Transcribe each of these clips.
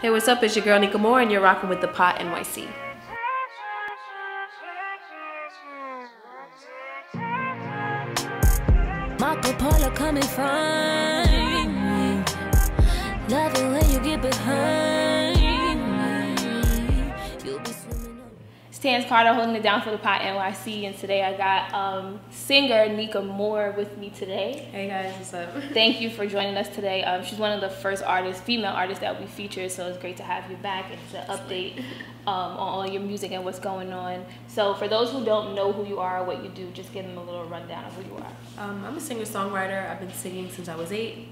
Hey, what's up? It's your girl Niqa and you're rocking with the Pot NYC. Marco Polo, come and find me. Love it when you get behind me. You'll be swimming up. Stans Carter holding it down for the Pot NYC, and today I got singer Niqa with me today. Hey guys, what's up? Thank you for joining us today. She's one of the first female artists that we featured, so it's great to have you back and to update on all your music and what's going on. So for those who don't know who you are or what you do, just give them a little rundown of who you are. I'm a singer-songwriter. I've been singing since I was 8.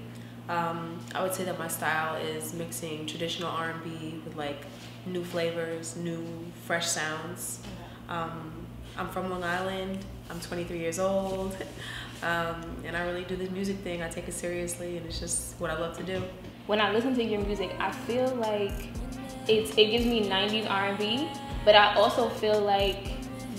I would say that my style is mixing traditional R&B with like new flavors, new fresh sounds. I'm from Long Island. I'm 23 years old. And I really do this music thing. I take it seriously, and it's just what I love to do. When I listen to your music, I feel like it gives me 90s R&B, but I also feel like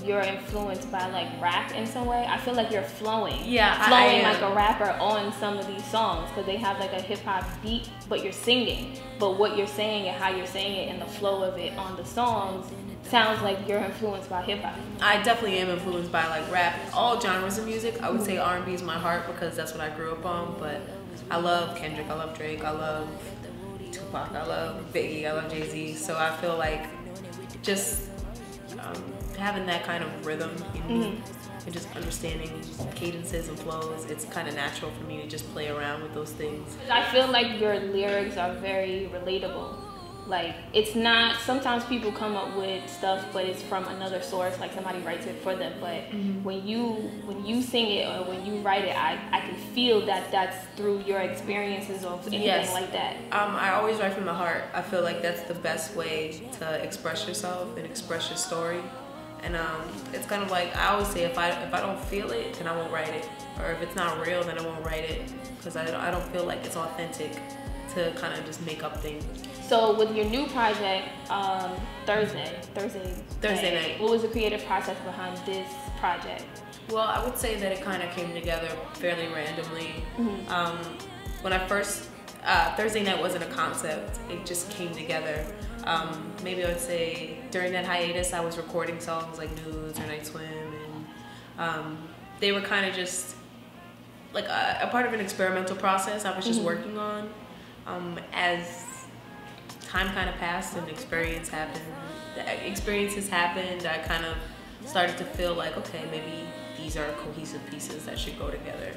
you're influenced by like rap in some way. I feel like you're flowing. Yeah, flowing like a rapper on some of these songs because they have like a hip hop beat, but you're singing. But what you're saying and how you're saying it and the flow of it on the songs sounds like you're influenced by hip hop. I definitely am influenced by like rap, all genres of music. I would say R&B is my heart because that's what I grew up on. But I love Kendrick, I love Drake, I love Tupac, I love Biggie, I love Jay-Z. So I feel like just having that kind of rhythm in me and just understanding cadences and flows, it's kind of natural for me to just play around with those things. I feel like your lyrics are very relatable. Like, it's not, sometimes people come up with stuff, but it's from another source, like somebody writes it for them. But when you sing it or when you write it, I can feel that that's through your experiences or anything like that. I always write from the heart. I feel like that's the best way to express yourself and express your story. And it's kind of like, I always say, if I don't feel it, then I won't write it. Or if it's not real, then I won't write it. Because I don't feel like it's authentic to kind of just make up things. So with your new project, Thursday night, what was the creative process behind this project? Well, I would say that it kind of came together fairly randomly. When I first, Thursday night wasn't a concept, it just came together. Maybe I would say during that hiatus I was recording songs like Nudes or Night Swim, and they were kind of just like a part of an experimental process I was just working on. As time kind of passed and experiences happened, I kind of started to feel like, okay, maybe these are cohesive pieces that should go together.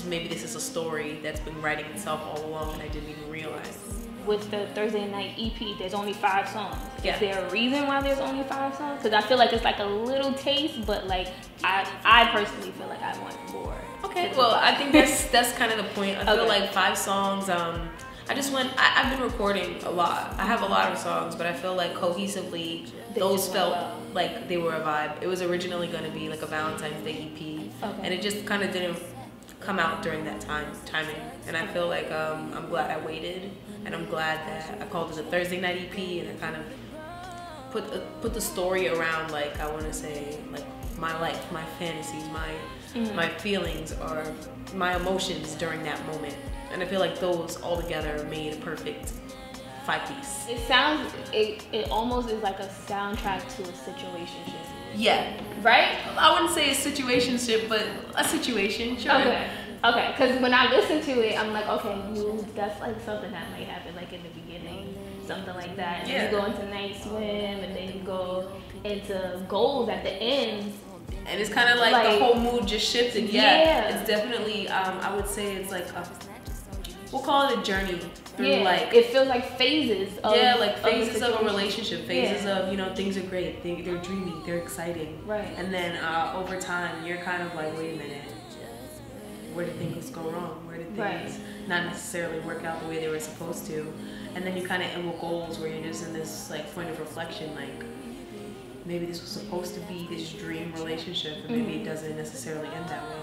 Maybe this is a story that's been writing itself all along and I didn't even realize. With the Thursday night EP, there's only 5 songs. Yeah. Is there a reason why there's only 5 songs? Because I feel like it's like a little taste, but like I personally feel like I want more. Okay, well, I think that's kind of the point. I feel like 5 songs. I've been recording a lot. I have a lot of songs, but I feel like cohesively those felt like they were a vibe. It was originally going to be like a Valentine's Day EP, and it just kind of didn't come out during that timing. And I feel like I'm glad I waited, and I'm glad that I called it a Thursday night EP, and I kind of put the story around, like, I want to say, like my life, my fantasies, my feelings, or my emotions during that moment. And I feel like those all together made a perfect 5-piece. It almost is like a soundtrack to a situationship. Yeah. Right? I wouldn't say a situationship, but a situation, sure. Okay, because when I listen to it, I'm like, okay, that's like something that might happen like in the beginning, something like that. And then you go into Night Swim, and then you go into Goals at the end. And it's kind of like the whole mood just shifted. Yeah. It's definitely, I would say it's like we'll call it a journey through like, it feels like phases of phases of a relationship, phases of, you know, things are great, they're dreamy, they're exciting, and then over time you're kind of like, wait a minute, where did things go wrong, where did things not necessarily work out the way they were supposed to, and then you kind of end with Goals where you're just in this like point of reflection, like maybe this was supposed to be this dream relationship, and maybe it doesn't necessarily end that way.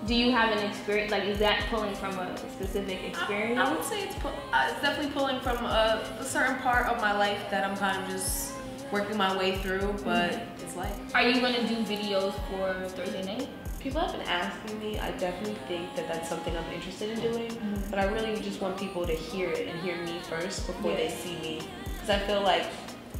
Do you have an experience, like, is that pulling from a specific experience? I would say it's definitely pulling from a certain part of my life that I'm kind of just working my way through, but it's life. Are you going to do videos for Thursday night? People have been asking me. I definitely think that that's something I'm interested in doing, but I really just want people to hear it and hear me first before they see me. Because I feel like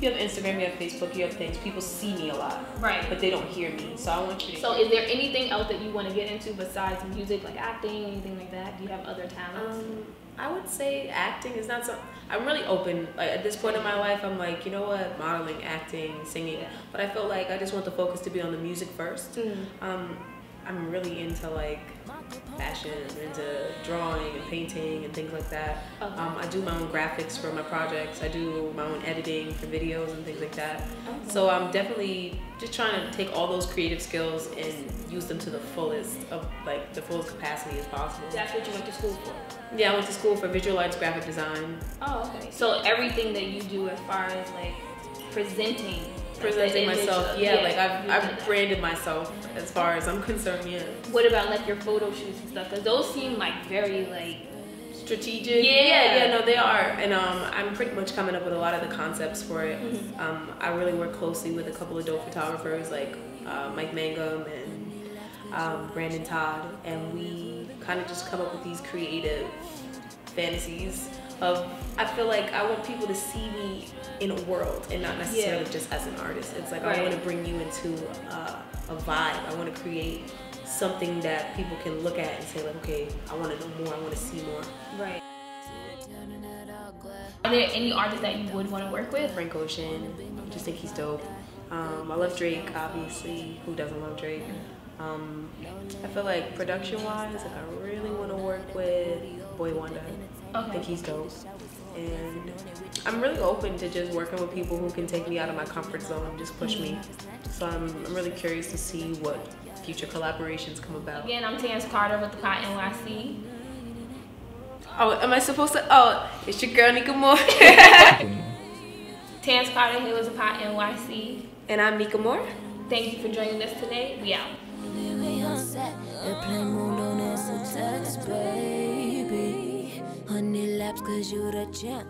you have Instagram, you have Facebook, you have things. People see me a lot, right? But they don't hear me. So I want you to. So, is there anything else that you want to get into besides music, like acting, anything like that? Do you have other talents? I would say acting is not something. I'm really open. Like at this point in my life, I'm like, you know what, modeling, acting, singing. But I feel like I just want the focus to be on the music first. I'm really into like fashion, into drawing and painting and things like that. I do my own graphics for my projects. I do my own editing for videos and things like that. So I'm definitely just trying to take all those creative skills and use them to the fullest of like the fullest capacity as possible. That's what you went to school for? Yeah, I went to school for visual arts graphic design. Oh, okay. So everything that you do as far as like presenting myself, like I've branded myself as far as I'm concerned. Yeah. What about like your photo shoots and stuff? Because those seem like very like strategic. Yeah, no, they are. And I'm pretty much coming up with a lot of the concepts for it. I really work closely with a couple of dope photographers like Mike Mangum and Brandon Todd, and we kind of just come up with these creative fantasies of, I feel like I want people to see me in a world and not necessarily just as an artist. It's like I want to bring you into a vibe. I want to create something that people can look at and say like, okay, I want to know more, I want to see more. Right. Are there any artists that you would want to work with? Frank Ocean, I just think he's dope. I love Drake, obviously. Who doesn't love Drake? I feel like production-wise, like I really want to work with Boy Wonder. I think he's dope. And I'm really open to just working with people who can take me out of my comfort zone and just push me. So I'm really curious to see what future collaborations come about. Again, I'm Terrence Carter with the Pot NYC. Oh, am I supposed to? Oh, it's your girl Niqa Moore. Terrence Carter here with the Pot NYC. And I'm Niqa Moore. Thank you for joining us today. We out. Honey laps, cause you the champ.